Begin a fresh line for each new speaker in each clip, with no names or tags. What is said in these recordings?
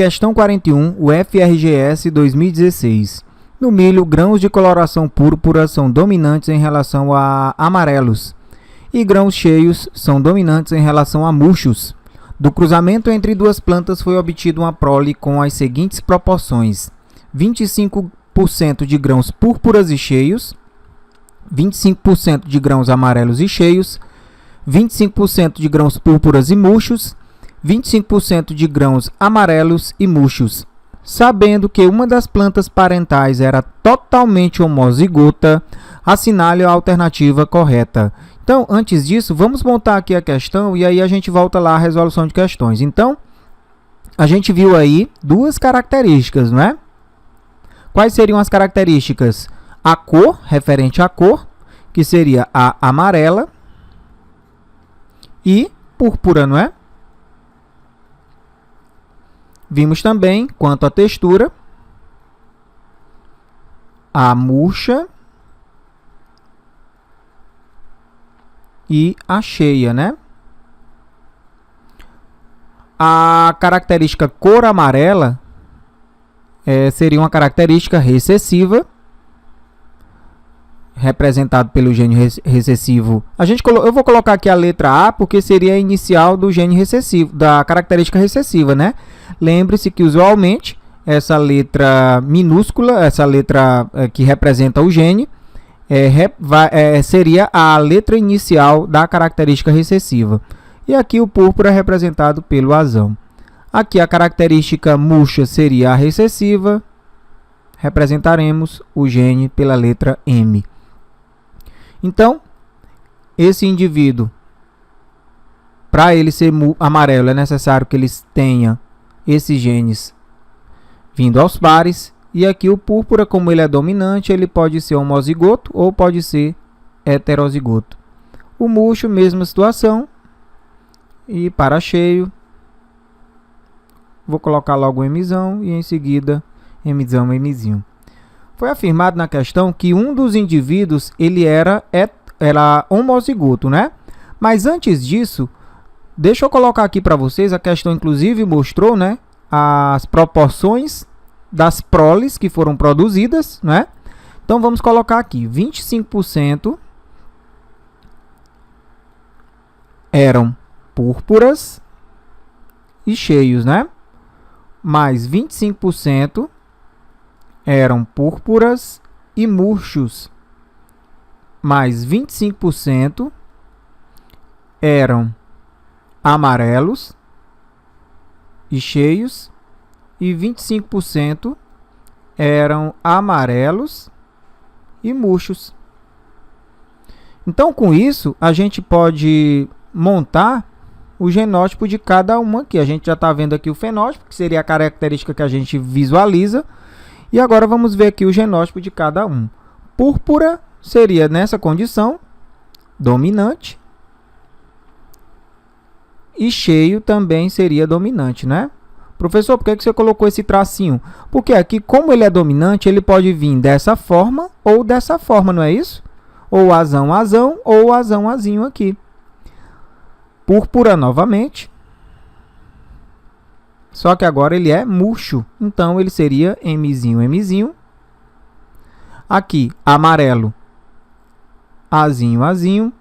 Questão 41, o FRGS 2016. No milho, grãos de coloração púrpura são dominantes em relação a amarelos, e grãos cheios são dominantes em relação a murchos. Do cruzamento entre duas plantas foi obtida uma prole com as seguintes proporções: 25% de grãos púrpuras e cheios, 25% de grãos amarelos e cheios, 25% de grãos púrpuras e murchos, 25% de grãos amarelos e murchos. Sabendo que uma das plantas parentais era totalmente homozigota, assinale a alternativa correta. Então, antes disso, vamos montar aqui a questão e aí a gente volta lá à resolução de questões. Então, a gente viu aí duas características, não é? Quais seriam as características? A cor, referente à cor, que seria a amarela, e púrpura, não é? Vimos também, quanto à textura, a murcha e a cheia, né? A característica cor amarela seria uma característica recessiva, representado pelo gene recessivo. Eu vou colocar aqui a letra A, porque seria a inicial do gene recessivo, da característica recessiva, né? Lembre-se que usualmente essa letra minúscula, essa letra que representa o gene, seria a letra inicial da característica recessiva. E aqui o púrpura é representado pelo azão. Aqui a característica murcha seria a recessiva, representaremos o gene pela letra M. Então, esse indivíduo, para ele ser amarelo, é necessário que ele tenha esses genes vindo aos pares. E aqui o púrpura, como ele é dominante, ele pode ser homozigoto ou pode ser heterozigoto. O murcho, mesma situação. E para cheio, vou colocar logo o Mzão e em seguida Mzão, Mzinho. Foi afirmado na questão que um dos indivíduos ele era homozigoto, né? Mas antes disso, deixa eu colocar aqui para vocês, a questão inclusive mostrou, né, as proporções das proles que foram produzidas, né? Então vamos colocar aqui, 25% eram púrpuras e cheios, né? Mais 25% eram púrpuras e murchos, mais 25% eram amarelos e cheios, e 25% eram amarelos e murchos. Então, com isso, a gente pode montar o genótipo de cada uma aqui. A gente já está vendo aqui o fenótipo, que seria a característica que a gente visualiza. E agora vamos ver aqui o genótipo de cada um. Púrpura seria, nessa condição, dominante. E cheio também seria dominante, né? Professor, por que você colocou esse tracinho? Porque aqui, como ele é dominante, ele pode vir dessa forma ou dessa forma, não é isso? Ou azão, azão, ou azão, azinho aqui. Púrpura novamente. Só que agora ele é murcho, então ele seria Mzinho, Mzinho. Aqui, amarelo, Azinho, Azinho.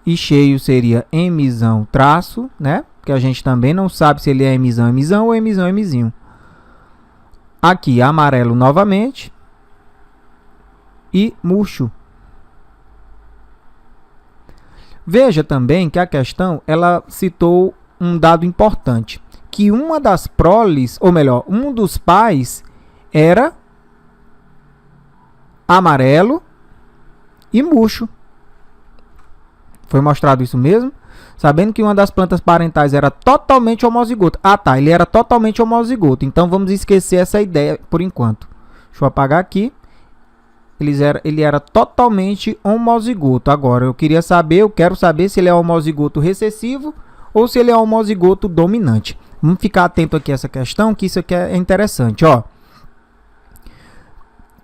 E cheio seria Mzão, traço, né? Que a gente também não sabe se ele é Mzão, Mzão ou Mzão, Mzinho. Aqui, amarelo novamente. E murcho. Veja também que a questão, ela citou um dado importante. Que uma das proles, ou melhor, um dos pais era amarelo e murcho. Foi mostrado isso mesmo? Sabendo que uma das plantas parentais era totalmente homozigoto. Ah, tá, ele era totalmente homozigoto. Então, vamos esquecer essa ideia por enquanto. Deixa eu apagar aqui. Ele era totalmente homozigoto. Agora, eu quero saber se ele é homozigoto recessivo ou se ele é homozigoto dominante. Vamos ficar atento aqui a essa questão, que isso aqui é interessante, ó. O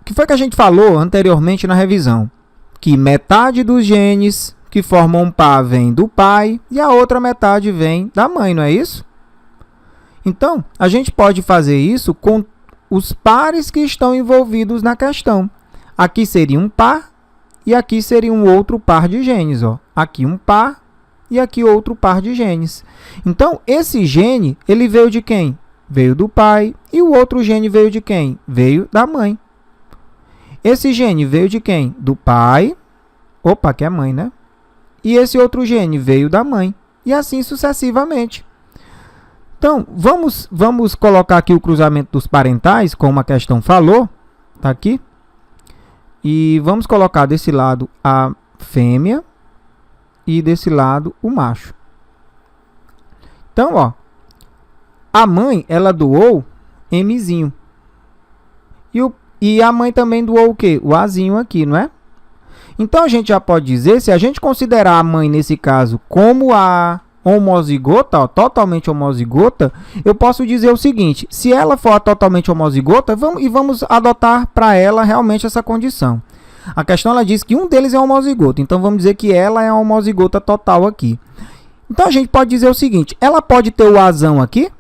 que foi que a gente falou anteriormente na revisão? Que metade dos genes que formam um par vem do pai e a outra metade vem da mãe, não é isso? Então, a gente pode fazer isso com os pares que estão envolvidos na questão. Aqui seria um par e aqui seria um outro par de genes. Ó. Aqui um par e aqui outro par de genes. Então, esse gene, ele veio de quem? Veio do pai. E o outro gene veio de quem? Veio da mãe. Esse gene veio de quem? Do pai. Opa, que é mãe, né? E esse outro gene veio da mãe. E assim sucessivamente. Então, vamos colocar aqui o cruzamento dos parentais, como a questão falou. Tá aqui. E vamos colocar desse lado a fêmea e desse lado o macho. Então, ó, a mãe, ela doou Mzinho. E a mãe também doou o quê? O Azinho aqui, não é? Então, a gente já pode dizer, se a gente considerar a mãe, nesse caso, como a homozigota, ó, totalmente homozigota, eu posso dizer o seguinte, se ela for totalmente homozigota, vamos adotar para ela realmente essa condição. A questão, ela diz que um deles é homozigoto, então vamos dizer que ela é a homozigota total aqui. Então, a gente pode dizer o seguinte, ela pode ter o azão aqui?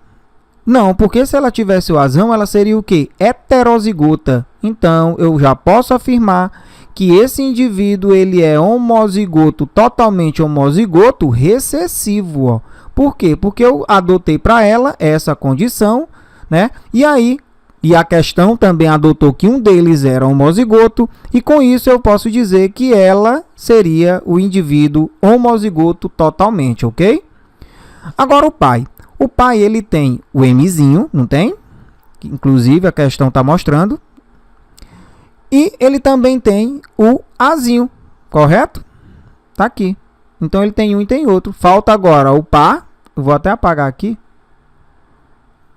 Não, porque se ela tivesse o azão, ela seria o quê? Heterozigota. Então, eu já posso afirmar que esse indivíduo, ele é homozigoto, totalmente homozigoto, recessivo. Ó. Por quê? Porque eu adotei para ela essa condição, né? E a questão também adotou que um deles era homozigoto, e com isso eu posso dizer que ela seria o indivíduo homozigoto totalmente, ok? Agora o pai. O pai, ele tem o Mzinho, não tem? Inclusive, a questão está mostrando. E ele também tem o Azinho, correto? Tá aqui. Então, ele tem um e tem outro. Falta agora o par. Eu vou até apagar aqui,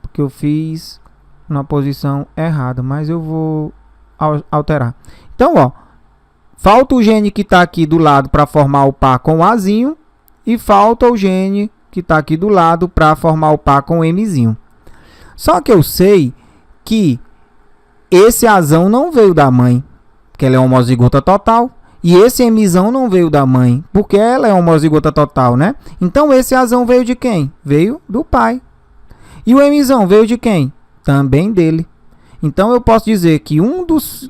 porque eu fiz na posição errada, mas eu vou alterar. Então, ó, falta o gene que está aqui do lado para formar o par com o Azinho, e falta o gene que está aqui do lado para formar o par com o Mzinho. Só que eu sei que esse Azão não veio da mãe, porque ela é homozigota total. E esse Mzão não veio da mãe, porque ela é homozigota total, né? Então, esse Azão veio de quem? Veio do pai. E o Mzão veio de quem? Também dele. Então, eu posso dizer que um dos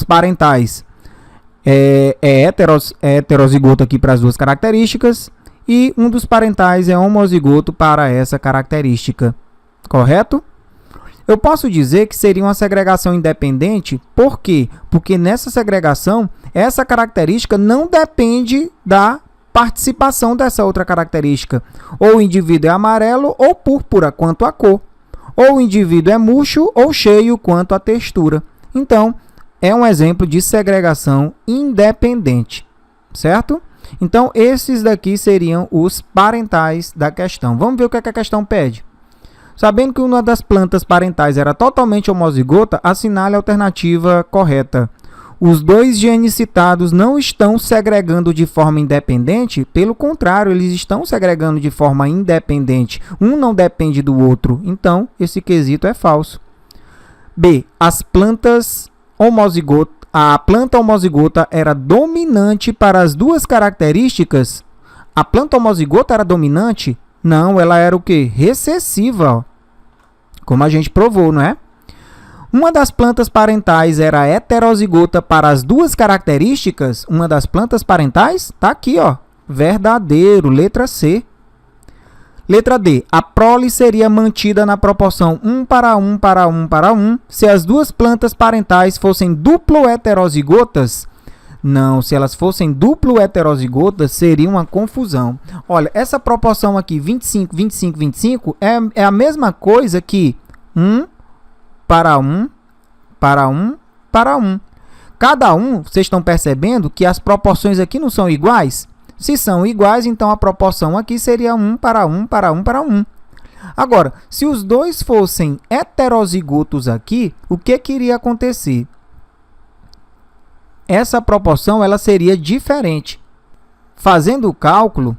parentais é heterozigoto aqui para as duas características, e um dos parentais é homozigoto para essa característica. Correto? Eu posso dizer que seria uma segregação independente, por quê? Porque nessa segregação, essa característica não depende da participação dessa outra característica. Ou o indivíduo é amarelo ou púrpura quanto à cor. Ou o indivíduo é murcho ou cheio quanto à textura. Então, é um exemplo de segregação independente, certo? Então, esses daqui seriam os parentais da questão. Vamos ver o que a questão pede. Sabendo que uma das plantas parentais era totalmente homozigota, assinale a alternativa correta. Os dois genes citados não estão segregando de forma independente, pelo contrário, eles estão segregando de forma independente. Um não depende do outro, então esse quesito é falso. B. As plantas homozigotas. A planta homozigota era dominante para as duas características? A planta homozigota era dominante? Não, ela era o quê? Recessiva, ó. Como a gente provou, não é? Uma das plantas parentais era heterozigota para as duas características? Uma das plantas parentais? Tá aqui, ó. Verdadeiro, letra C. Letra D. A prole seria mantida na proporção 1 para 1 para 1 para 1 se as duas plantas parentais fossem duplo heterozigotas? Não, se elas fossem duplo heterozigotas, seria uma confusão. Olha, essa proporção aqui, 25, 25, 25, é a mesma coisa que 1 para 1 para 1 para 1. Cada um, vocês estão percebendo que as proporções aqui não são iguais? Se são iguais, então a proporção aqui seria 1 para 1 para 1 para 1. Agora, se os dois fossem heterozigotos aqui, o que iria acontecer? Essa proporção ela seria diferente. Fazendo o cálculo,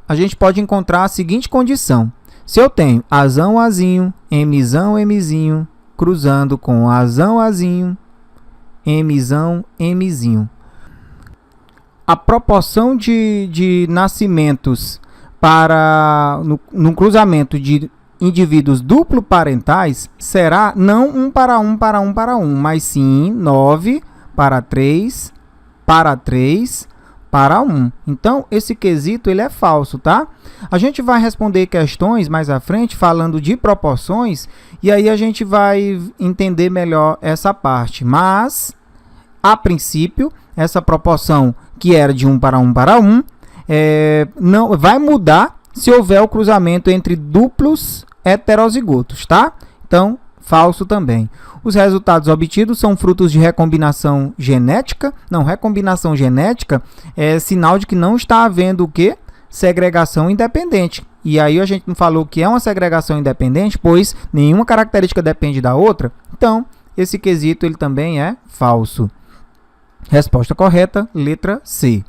a gente pode encontrar a seguinte condição. Se eu tenho Azão, Azinho, Mzão, Mzinho, cruzando com Azão, Azinho, Mzão, Mzinho. A proporção de nascimentos no cruzamento de indivíduos duplo parentais será não 1 para 1 para 1 para 1, mas sim 9 para 3 para 3 para 1. Então, esse quesito ele é falso, tá? A gente vai responder questões mais à frente falando de proporções e aí a gente vai entender melhor essa parte. Mas, a princípio, essa proporção que era de 1 para 1 para 1 não vai mudar se houver o cruzamento entre duplos heterozigotos, tá? Então, falso também. Os resultados obtidos são frutos de recombinação genética. Não, recombinação genética é sinal de que não está havendo o quê? Segregação independente. E aí a gente não falou que é uma segregação independente, pois nenhuma característica depende da outra. Então, esse quesito ele também é falso. Resposta correta, letra C.